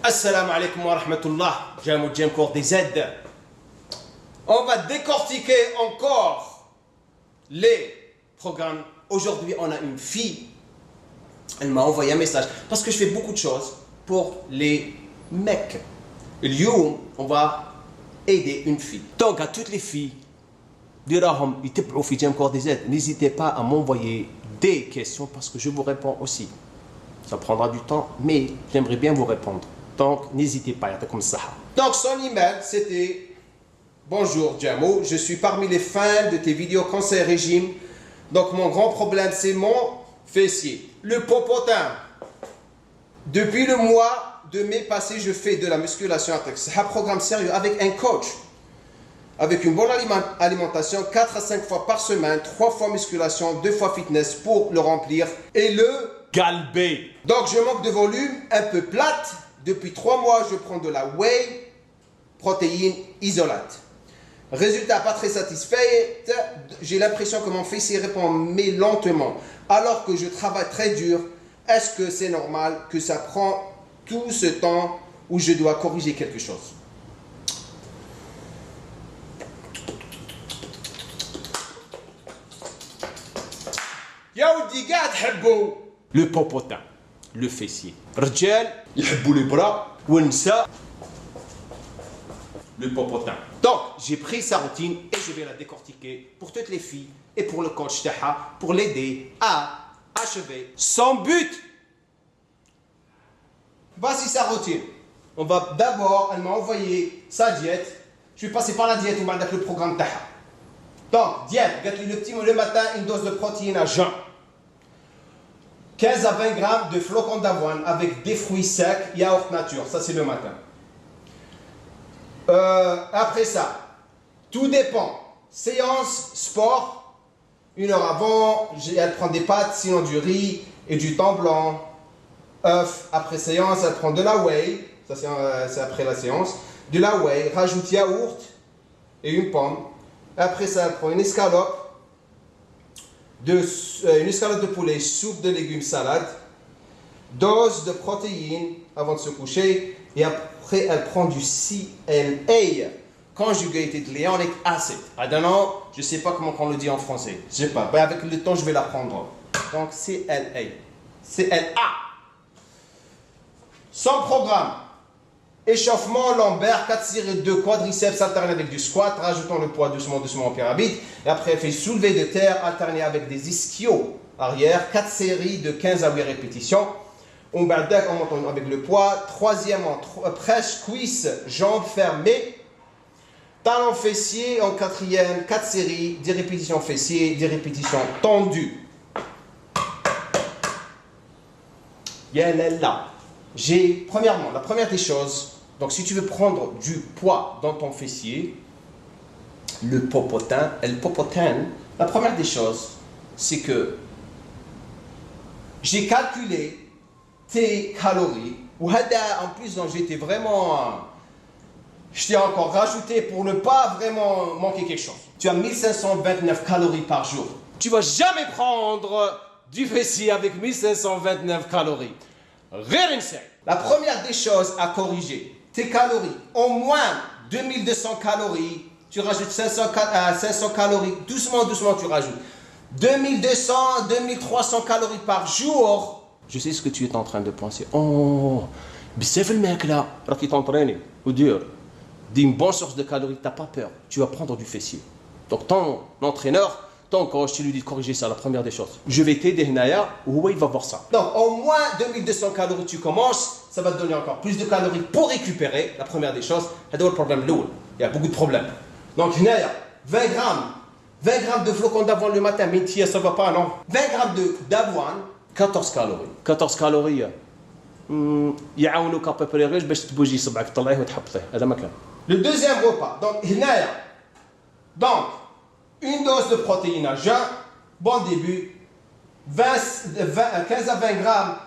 Assalamu alaikum wa rahmatullah, Jam Cours des aides. On va décortiquer encore les programmes. Aujourd'hui, on a une fille. Elle m'a envoyé un message parce que je fais beaucoup de choses pour les mecs. اليوم, on va aider une fille. Donc, à toutes les filles, n'hésitez pas à m'envoyer des questions parce que je vous réponds aussi. Ça prendra du temps, mais j'aimerais bien vous répondre. Donc, n'hésitez pas, comme ça. Donc, son email, c'était « Bonjour, Jamo, je suis parmi les fans de tes vidéos conseil régime. Donc, mon grand problème, c'est mon fessier, le popotin. Depuis le mois de mai passé, je fais de la musculation. C'est un programme sérieux avec un coach. Avec une bonne alimentation, 4 à 5 fois par semaine, 3 fois musculation, 2 fois fitness pour le remplir et le galber. Donc, je manque de volume, un peu plate. Depuis 3 mois, je prends de la whey, protéine isolate. Résultat, pas très satisfait. J'ai l'impression que mon fessier répond mais lentement. Alors que je travaille très dur, est-ce que c'est normal que ça prend tout ce temps où je dois corriger quelque chose? Le popotin, le fessier. رجال يحبوا les bras والنساء le popotin. Donc, j'ai pris sa routine et je vais la décortiquer pour toutes les filles et pour le coach Taha pour l'aider à achever son but. Voici sa routine. On va d'abord, elle m'a envoyé sa diète. Je vais passer par la diète ou avec le programme Taha. Donc, diète, le matin, une dose de protéines à jeun. 15 à 20 grammes de flocons d'avoine avec des fruits secs, yaourt nature. Ça, c'est le matin. Après ça, tout dépend. Séance, sport, 1 heure avant, elle prend des pâtes, sinon du riz et du thon blanc. Œuf, après séance, elle prend de la whey. Ça, c'est après la séance. De la whey, rajoute yaourt et une pomme. Après ça, elle prend une escalope. Une escalope de poulet, soupe de légumes, salade, dose de protéines avant de se coucher, et après elle prend du CLA, Conjugated Lactic Acid. I don't know, je ne sais pas comment on le dit en français, je sais pas, mais avec le temps je vais l'apprendre. Donc CLA, CLA. Son programme: échauffement lombaire, 4 séries de quadriceps alternés avec du squat, rajoutons le poids doucement en pyramide. Et après, elle fait soulever de terre alterné avec des ischios arrière, 4 séries de 15 à 8 répétitions. On monte avec le poids. Troisième en presse, cuisse, jambes fermées. Talon fessier en quatrième, 4 séries, 10 répétitions fessiers, 10 répétitions tendues. Yalala. Premièrement, la première des choses, donc si tu veux prendre du poids dans ton fessier, le popotin, la première des choses, c'est que j'ai calculé tes calories, ou en plus j'étais vraiment, je t'ai encore rajouté pour ne pas vraiment manquer quelque chose. Tu as 1529 calories par jour. Tu vas jamais prendre du fessier avec 1529 calories. La première des choses à corriger, tes calories, au moins 2200 calories, tu rajoutes 500 calories, doucement tu rajoutes. 2200, 2300 calories par jour. Je sais ce que tu es en train de penser. Oh, c'est le mec là, qui t'entraîne, ou dur. Dis une bonne source de calories, t'as pas peur, tu vas prendre du fessier. Donc ton entraîneur, ton coach, tu lui dis de corriger ça, la première des choses. Je vais t'aider, Naya, où il va voir ça. Donc, au moins 2200 calories, tu commences, ça va te donner encore plus de calories pour récupérer, la première des choses. C'est le problème lourd. Il y a beaucoup de problèmes. Donc, Naya, 20 grammes de flocons d'avoine le matin, mais ça va pas, non? 20 grammes d'avoine, 14 calories. 14 calories. يعاونوك à peu près باش تبوجي صبعك تطلعيه وتحطيه. هذا مكان. Le deuxième repas. Donc, Naya. Donc, une dose de protéines à jeun, bon début, 15 à 20 grammes,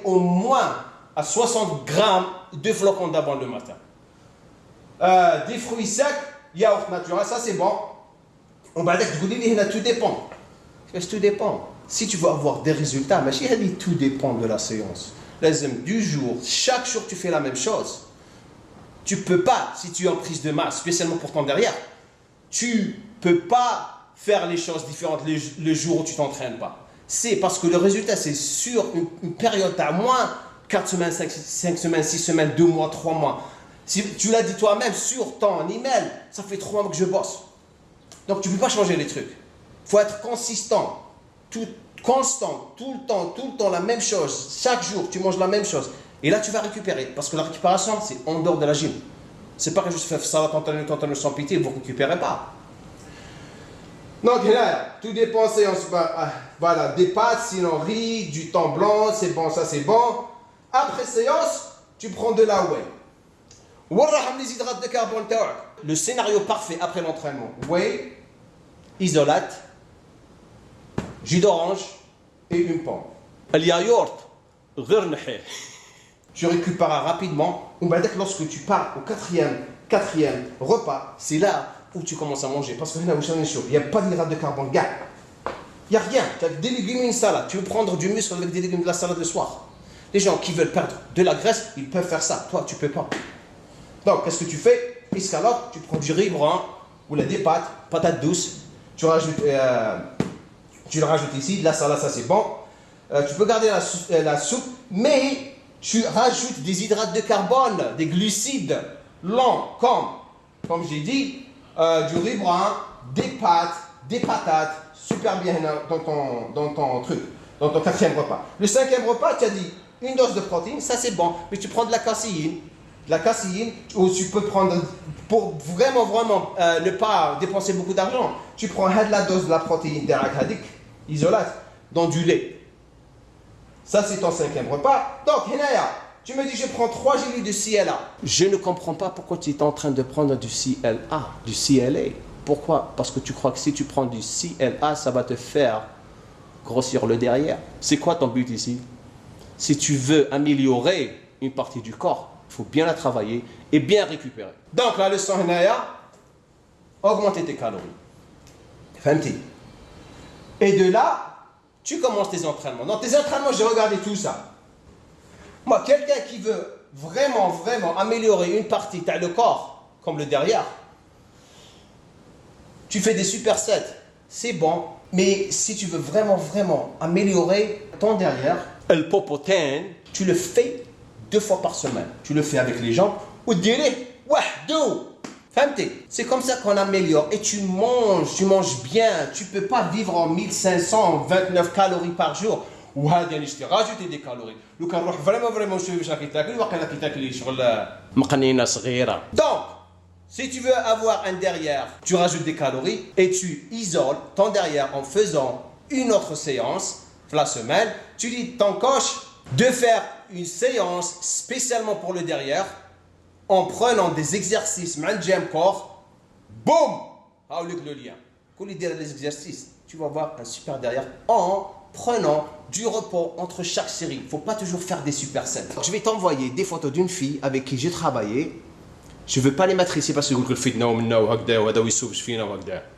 au moins à 60 grammes de flocons d'avoine le matin. Des fruits secs, yaourt naturel, ça c'est bon. On va dire que tout dépend. Tout dépend. Si tu veux avoir des résultats, tout dépend de la séance. du jour, chaque jour tu fais la même chose. Tu peux pas, si tu es en prise de masse, spécialement pour ton derrière, tu peux pas faire les choses différentes le jour où tu t'entraînes pas. C'est parce que le résultat, c'est sur une période à moins 4 semaines, 5 semaines, 6 semaines, 2 mois, 3 mois. Si tu l'as dit toi-même sur ton email, ça fait 3 mois que je bosse. Donc tu ne peux pas changer les trucs. Il faut être consistant, constant, tout le temps la même chose. Chaque jour, tu manges la même chose. Et là, tu vas récupérer. Parce que la récupération, c'est en dehors de la gym. C'est pas que juste faire ça, t'entraîner sans pitié, vous ne récupérez pas. Donc là, tout dépend, voilà, des pâtes, sinon riz, du thon blanc, c'est bon, ça c'est bon. Après séance, tu prends de la whey. Les hydrates de carbone. Le scénario parfait après l'entraînement. Whey, isolate, jus d'orange et une pomme. Tu récupéreras rapidement. Lorsque tu pars au quatrième repas, c'est là où tu commences à manger. Parce que il n'y a pas d'hydrate de carbone. Il n'y a rien. Tu as des légumes et une salade. Tu veux prendre du muscle avec des légumes de la salade le soir. Les gens qui veulent perdre de la graisse, ils peuvent faire ça. Toi, tu ne peux pas. Donc, qu'est-ce que tu fais? Escalope, tu prends du riz brun ou des pâtes, patates douces. Tu le rajoutes ici. De la salade, ça c'est bon. Tu peux garder la soupe, mais tu rajoutes des hydrates de carbone, des glucides lents, comme j'ai dit, du riz brun, des pâtes, des patates, super bien dans ton truc, dans ton quatrième repas. Le cinquième repas, tu as dit une dose de protéines, ça c'est bon, mais tu prends de la caséine, ou tu peux prendre, pour vraiment ne pas dépenser beaucoup d'argent, tu prends la dose de la protéine d'Arak isolate, dans du lait. Ça c'est ton cinquième repas. Donc, Hinaya, tu me dis je prends 3 gélules de CLA. Je ne comprends pas pourquoi tu es en train de prendre du CLA, du CLA. Pourquoi? Parce que tu crois que si tu prends du CLA, ça va te faire grossir le derrière. C'est quoi ton but ici? Si tu veux améliorer une partie du corps, il faut bien la travailler et bien récupérer. Donc la leçon Hinaya, augmenter tes calories. Fahmti? Et de là, tu commences tes entraînements. Dans tes entraînements, j'ai regardé tout ça. Moi, quelqu'un qui veut vraiment améliorer une partie de le corps, comme le derrière, tu fais des supersets, c'est bon. Mais si tu veux vraiment améliorer ton derrière, le popotin, tu le fais 2 fois par semaine. Tu le fais avec les jambes, ou direct, c'est comme ça qu'on améliore. Et tu manges bien. Tu ne peux pas vivre en 1529 calories par jour. Ou rajouter des calories. Donc, si tu veux avoir un derrière, tu rajoutes des calories et tu isoles ton derrière en faisant une autre séance la semaine. Tu dis ton coach de faire une séance spécialement pour le derrière en prenant des exercices mal jam corps. Boum! Le lien. Quand il dit les exercices, tu vas avoir un super derrière en prenant du repos entre chaque série. Il ne faut pas toujours faire des supersets. Je vais t'envoyer des photos d'une fille avec qui j'ai travaillé. Je ne veux pas les mettre ici parce que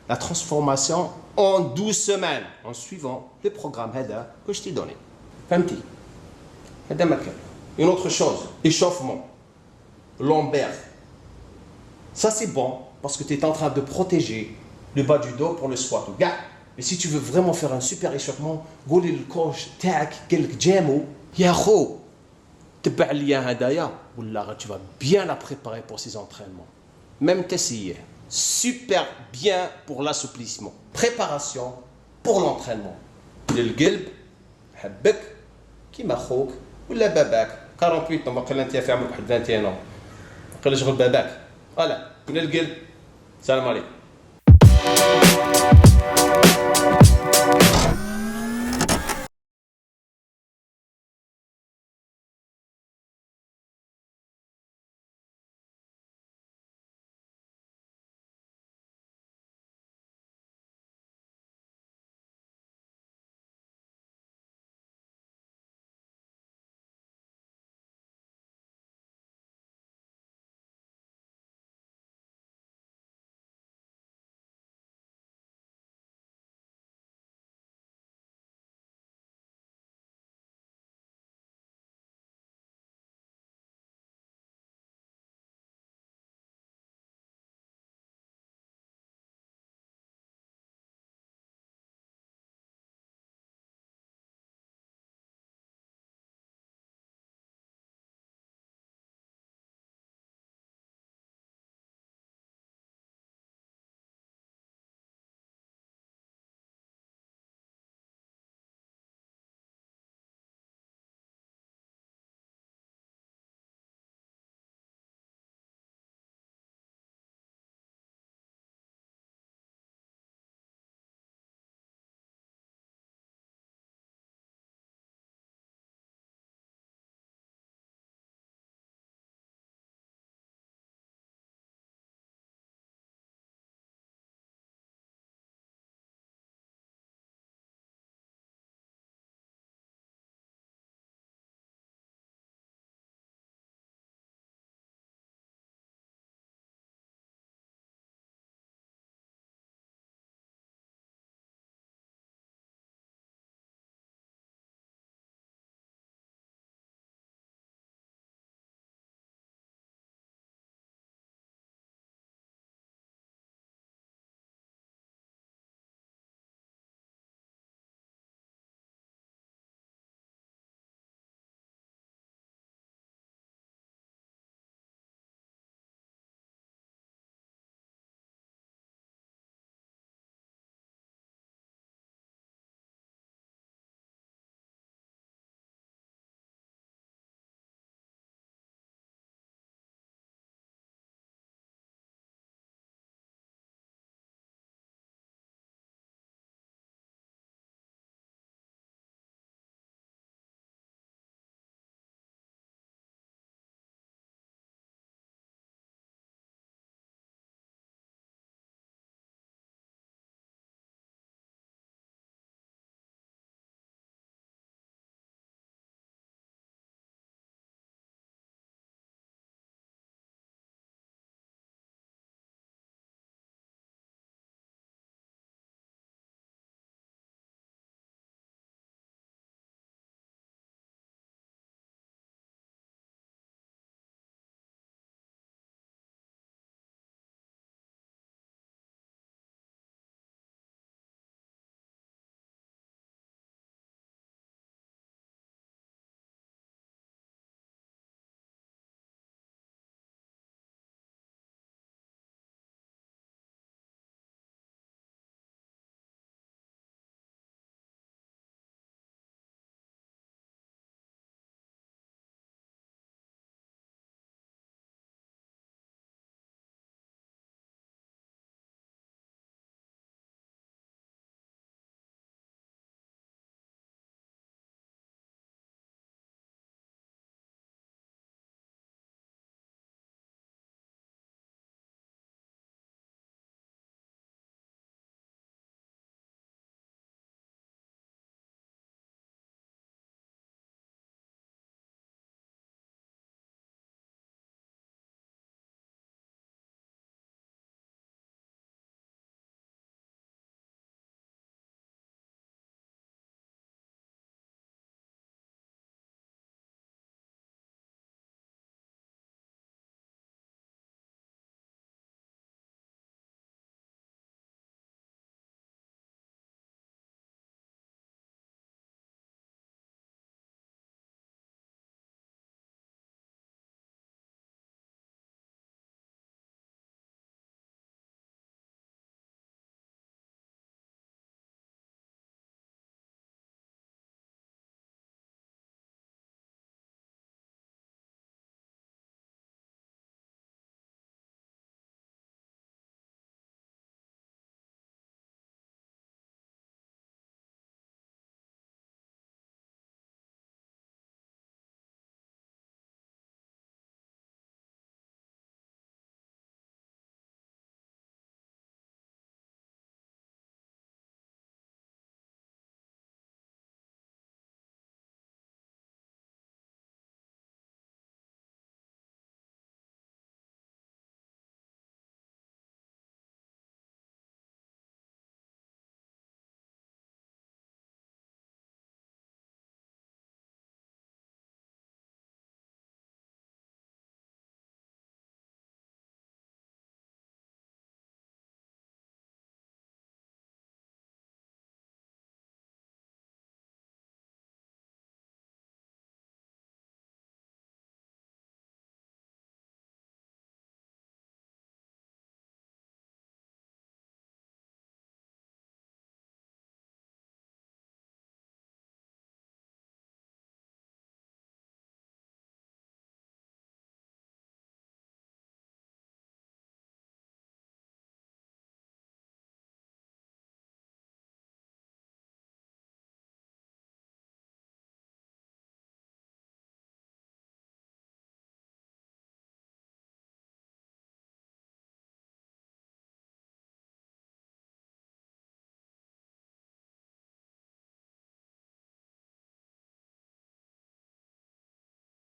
la transformation en 12 semaines en suivant le programme que je t'ai donné. Une autre chose, échauffement, lombaire. Ça c'est bon parce que tu es en train de protéger le bas du dos pour le squat. Mais si tu veux vraiment faire un super échauffement, قول للكوش تاعك قال لك جامو يا خو تبع لي هدايا ولا tu vas bien la préparer pour ces entraînements. Même t'essayer. Super bien pour l'assouplissement. Préparation pour l'entraînement. للقلب حبك كيما خوك ولا باباك 48 ans باقي انت في عمرك واحد 21 ans. باقي شغل باباك. فوالا من القلب. السلام عليكم.